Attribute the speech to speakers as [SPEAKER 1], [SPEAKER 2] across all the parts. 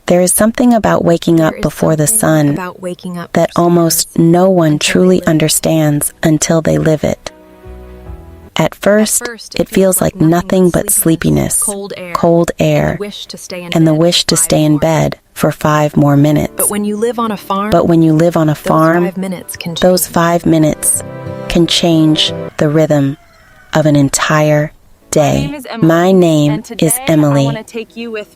[SPEAKER 1] There is something about waking up before the sun that almost no one truly understands until they live it. At first, it feels like nothing but sleepiness, cold air, and the wish to stay in bed for 5 more minutes.
[SPEAKER 2] But when you live on a farm,
[SPEAKER 1] those 5 minutes can change the rhythm of an entire day. My name is Emily,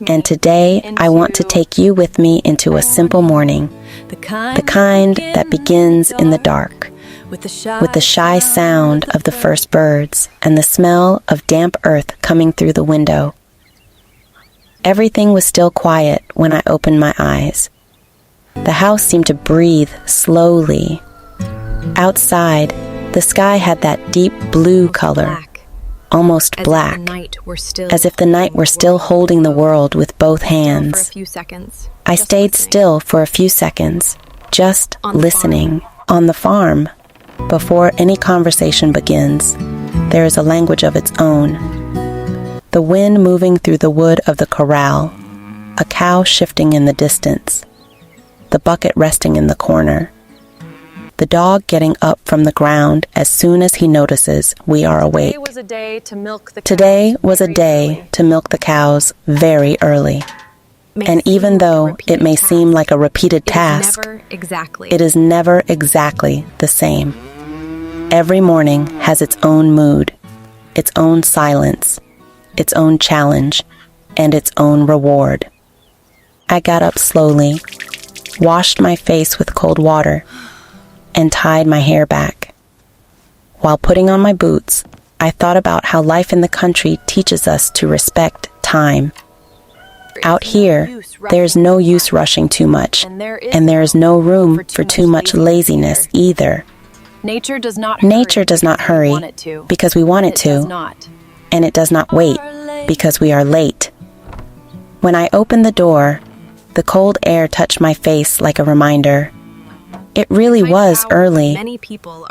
[SPEAKER 1] and today I want to take you with me into a simple morning, the kind that begins in the dark, with the shy sound of the first birds and the smell of damp earth coming through the window. Everything was still quiet when I opened my eyes. The house seemed to breathe slowly. Outside, the sky had that deep blue color, almost black, as if the night were still holding the world with both hands. I stayed still for a few seconds, just listening. On the farm, before any conversation begins, there is a language of its own. The wind moving through the wood of the corral, a cow shifting in the distance, the bucket resting in the corner, the dog getting up from the ground as soon as he notices we are awake. Today was a day to milk the cows very early. And even though it may seem like a repeated task, it is never exactly the same. Every morning has its own mood, its own silence, its own challenge, and its own reward. I got up slowly, washed my face with cold water, and tied my hair back. While putting on my boots, I thought about how life in the country teaches us to respect time. Out here, there is no use rushing too much, and there is no room for too much laziness either.
[SPEAKER 2] Nature does not
[SPEAKER 1] hurry because we want it to, and it does not wait because we are late. When I opened the door, the cold air touched my face like a reminder. It really was early,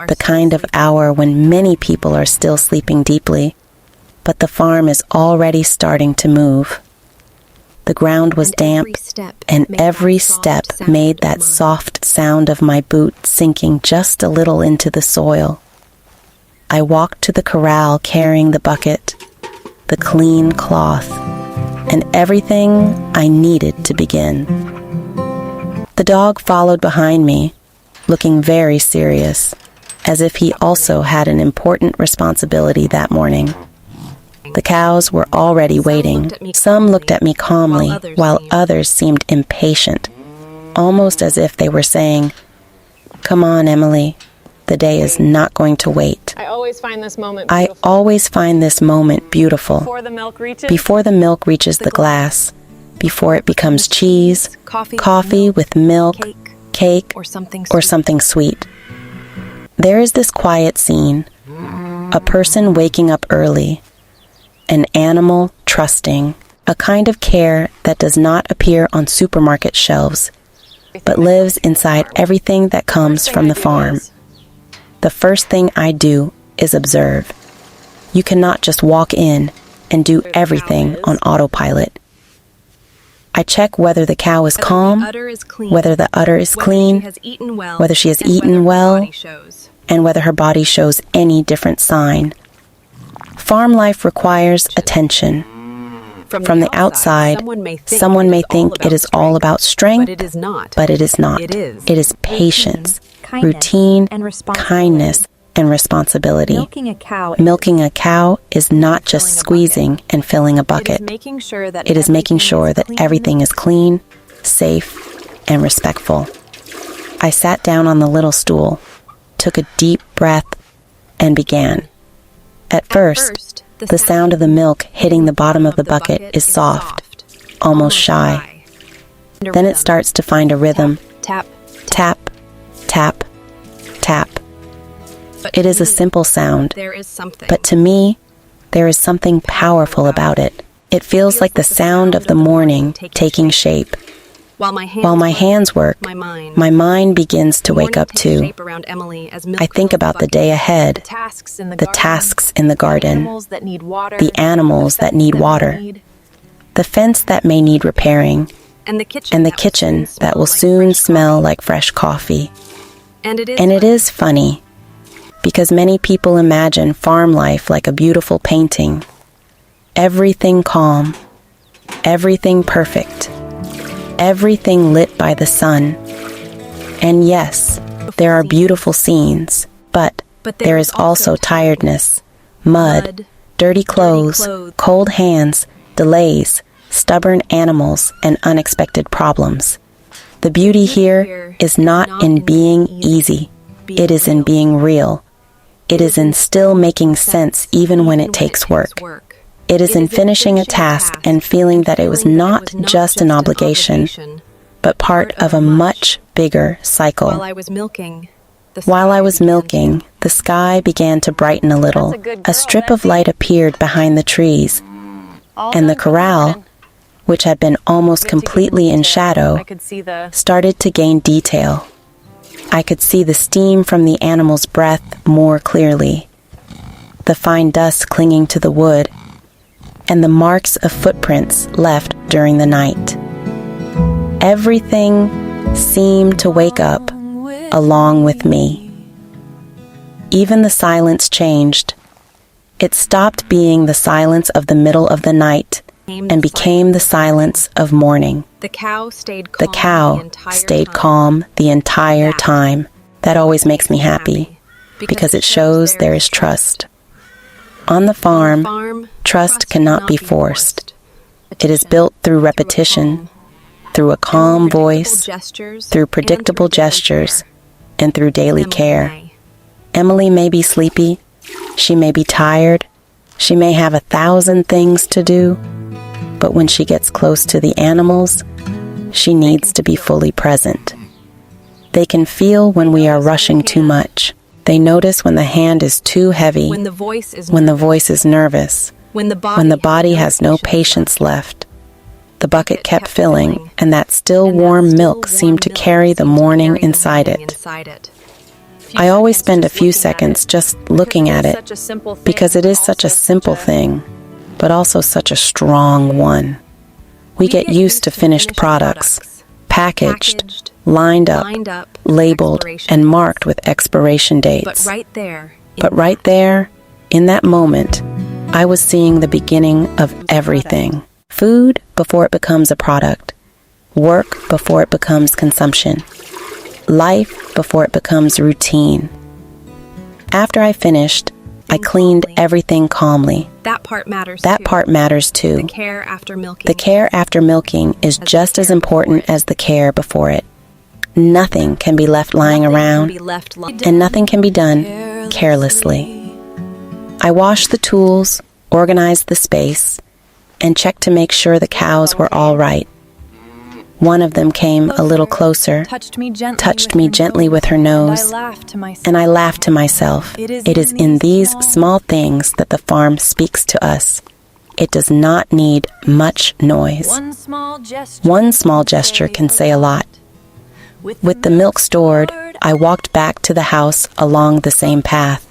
[SPEAKER 1] the kind of hour when many people are still sleeping deeply, but the farm is already starting to move. The ground was damp, and every step made that soft sound of my boot sinking just a little into the soil. I walked to the corral carrying the bucket, the clean cloth, and everything I needed to begin. The dog followed behind me, looking very serious, as if he also had an important responsibility that morning. The cows were already waiting. Some looked at me calmly, while others seemed impatient, almost as if they were saying, "Come on, Emily, the day is not going to wait."
[SPEAKER 3] I always find this
[SPEAKER 1] moment beautiful. Before the milk reaches the glass, before it becomes cheese, coffee with milk, cake, or something sweet. There is this quiet scene, a person waking up early, an animal trusting, a kind of care that does not appear on supermarket shelves, but lives inside everything that comes from the farm. The first thing I do is observe. You cannot just walk in and do everything on autopilot. I check whether the cow is calm, whether the udder is clean, whether she has eaten well, and whether her body shows any different sign. Farm life requires attention. From the outside, someone may think it is all about strength, but it is not. It is patience, routine, kindness, and responsibility. Milking a cow is not just squeezing and filling a bucket. It is making sure that everything is clean, safe, and respectful. I sat down on the little stool, took a deep breath, and began. At first, the sound of the milk hitting the bottom of the bucket is soft, almost shy. Then it starts to find a rhythm. Tap, tap, tap, tap. It is a simple sound, but to me, there is something powerful about it. It feels like the sound of the morning taking shape. While my hands work, my mind begins to wake up too. I think about the day ahead, the tasks in the garden, the animals that need water, the fence that may need repairing,
[SPEAKER 2] And
[SPEAKER 1] the kitchen that will soon smell like fresh coffee.
[SPEAKER 2] And
[SPEAKER 1] it is funny, because many people imagine farm life like a beautiful painting. Everything calm, everything perfect, everything lit by the sun. And yes, there are beautiful scenes, but there is also tiredness, mud, dirty clothes, cold hands, delays, stubborn animals, and unexpected problems. The beauty here is not in being easy. It is in being real. It is in still making sense even when it takes work. It is in finishing a task and feeling that it was not just an obligation, but part of a much bigger cycle.
[SPEAKER 2] While I was milking,
[SPEAKER 1] the sky began to brighten a little. A strip of light appeared behind the trees, and the corral, which had been almost completely in shadow, started to gain detail. I could see the steam from the animal's breath more clearly, the fine dust clinging to the wood, and the marks of footprints left during the night. Everything seemed to wake up along with me. Even the silence changed. It stopped being the silence of the middle of the night and became the silence of morning.
[SPEAKER 2] the cow stayed
[SPEAKER 1] calm the entire time. That always makes me happy, because it shows there is trust. On the farm, trust cannot be forced. It is built through repetition, through a calm voice, through predictable gestures, and through daily care. Emily may be sleepy, she may be tired, she may have 1,000 things to do, but when she gets close to the animals, she needs to be fully present. They can feel when we are rushing too much. They notice when the hand is too heavy, when the voice is nervous, when the body has no patience left. The bucket kept filling, and that still warm milk seemed to carry the morning inside it. I always spend a few seconds just looking at it, because it is such a simple thing, but also such a strong one. We get used to finished products, packaged, lined up, labeled, and marked with expiration dates. But right there, in that moment, I was seeing the beginning of everything. Food before it becomes a product. Work before it becomes consumption. Life before it becomes routine. After I finished, I cleaned everything calmly.
[SPEAKER 2] That part matters
[SPEAKER 1] too.
[SPEAKER 2] The care after milking.
[SPEAKER 1] The care after milking is just as important as the care before it. Nothing can be left lying around, and nothing can be done carelessly. I washed the tools, organized the space, and checked to make sure the cows were all right. One of them came a little closer, touched me gently with her nose, and I laughed to myself. It is in these small things that the farm speaks to us. It does not need much noise. One small gesture can say a lot. With the milk stored, I walked back to the house along the same path.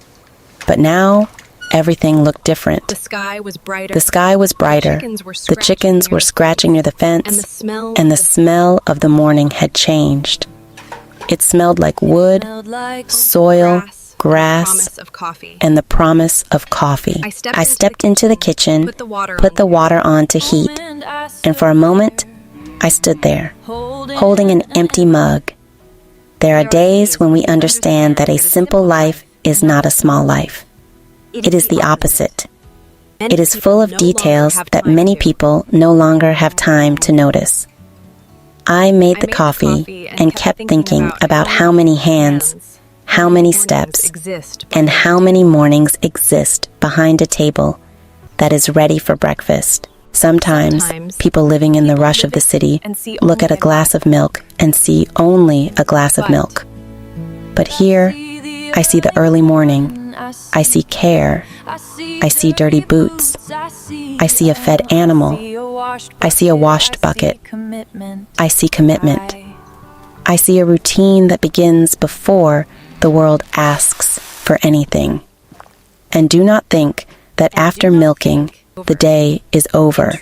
[SPEAKER 1] But now, everything looked different.
[SPEAKER 2] The sky was brighter.
[SPEAKER 1] The chickens were scratching near the fence, and the smell of the morning had changed. It smelled like wood, soil, grass, and the promise of coffee. I stepped into the kitchen, put the water on to heat, and for a moment, I stood there, holding an empty mug. There are days when we understand that a simple life is not a small life. It is the opposite. It is full of details that many people no longer have time to notice. I made the coffee and kept thinking about how many hands, how many steps, and how many mornings exist behind a table that is ready for breakfast. Sometimes, people living in the rush of the city look at a glass of milk and see only a glass of milk. But here, I see the early morning. I see care. I see dirty boots. I see a fed animal. I see a washed bucket. I see commitment. I see a routine that begins before the world asks for anything. And do not think that after milking, the day is over.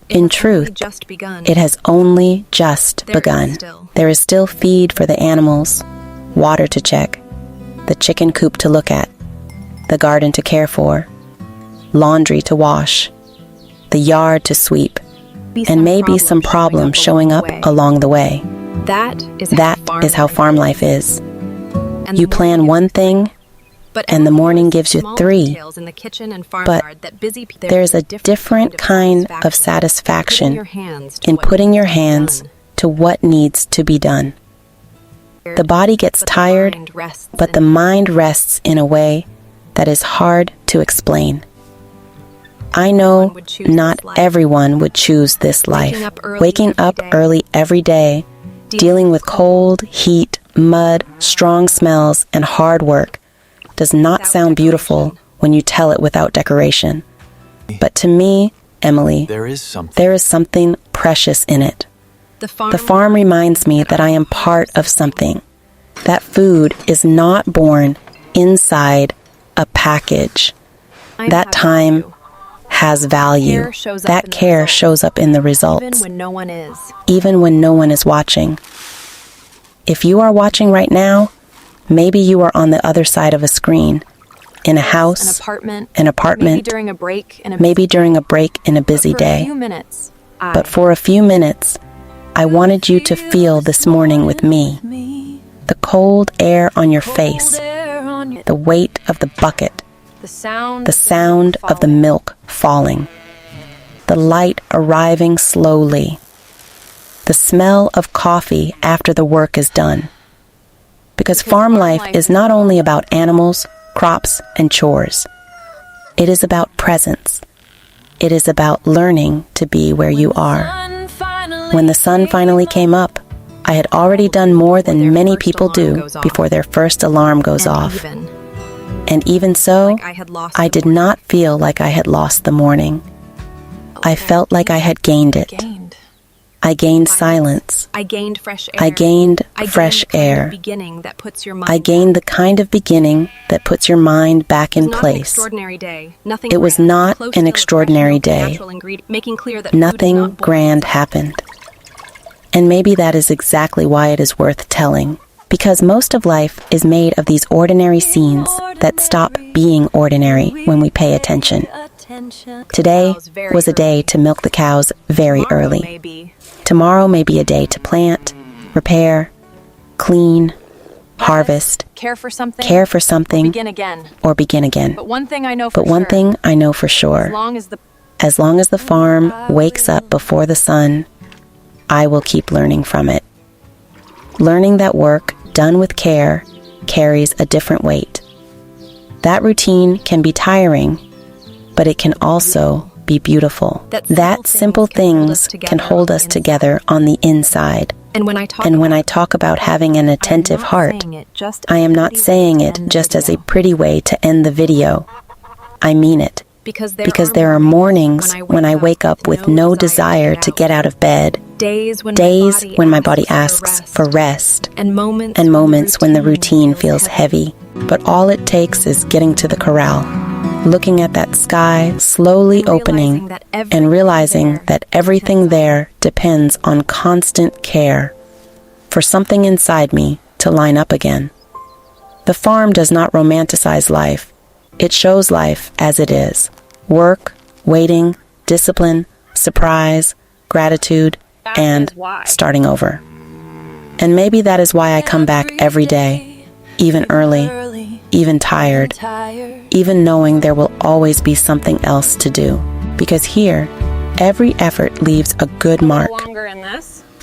[SPEAKER 1] In truth, it has only just begun. There is still feed for the animals, water to check, the chicken coop to look at, the garden to care for, laundry to wash, the yard to sweep, and maybe some problems showing up along the way.
[SPEAKER 2] That
[SPEAKER 1] is how farm life is. You plan one thing, and the morning gives you three. But there's a different kind of satisfaction in putting your hands to what needs to be done. The body gets tired, but the mind rests in a way that is hard to explain. I know not everyone would choose this life. Waking up early every day, dealing with cold, heat, mud, strong smells, and hard work does not sound beautiful when you tell it without decoration. But to me, Emily, there is something precious in it. The farm reminds me that I am part of something. That food is not born inside a package. That time has value. That care shows up in the results, even when no one is watching. If you are watching right now, maybe you are on the other side of a screen, in a house, an apartment, maybe during a break in a busy day. But for a few minutes, I wanted you to feel this morning with me. The cold air on your face, the weight of the bucket, the sound of the milk falling, the light arriving slowly, the smell of coffee after the work is done. Because farm life is not only about animals, crops, and chores. It is about presence. It is about learning to be where you are. When the sun finally came up, I had already done more than many people do before their first alarm goes off. And even so, I did not feel like I had lost the morning. I felt like I had gained it. I gained silence. I gained fresh air. I gained the kind of beginning that puts your mind back in place. It was not an extraordinary day. Nothing grand happened. And maybe that is exactly why it is worth telling. Because most of life is made of these ordinary scenes that stop being ordinary when we pay attention. Today was a day to milk the cows very early. Tomorrow may be a day to plant, repair, clean, harvest, care for something, or begin again. But one thing I know for sure, as long as the farm wakes up before the sun, I will keep learning from it. Learning that work done with care carries a different weight. That routine can be tiring, but it can also be beautiful. That simple things can hold us together on the inside. And when I talk about having an attentive heart, I am not saying it just as a pretty way to end the video. I mean it. Because there are mornings when I wake up with no desire to get out of bed, days when my body asks for rest, and moments when the routine feels heavy. But all it takes is getting to the corral, looking at that sky slowly opening, and realizing that everything there depends on constant care for something inside me to line up again. The farm does not romanticize life. It shows life as it is. Work, waiting, discipline, surprise, gratitude, and starting over. And maybe that is why I come back every day, even early, even tired, even knowing there will always be something else to do. Because here, every effort leaves a good mark.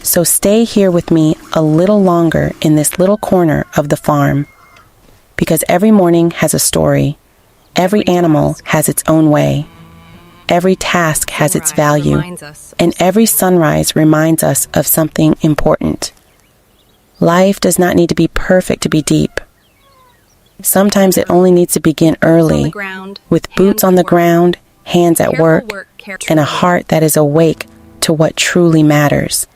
[SPEAKER 1] So stay here with me a little longer in this little corner of the farm. Because every morning has a story. Every animal has its own way. Every task has its value. And every sunrise reminds us of something important. Life does not need to be perfect to be deep. Sometimes it only needs to begin early, with boots on the ground, hands at work, and a heart that is awake to what truly matters.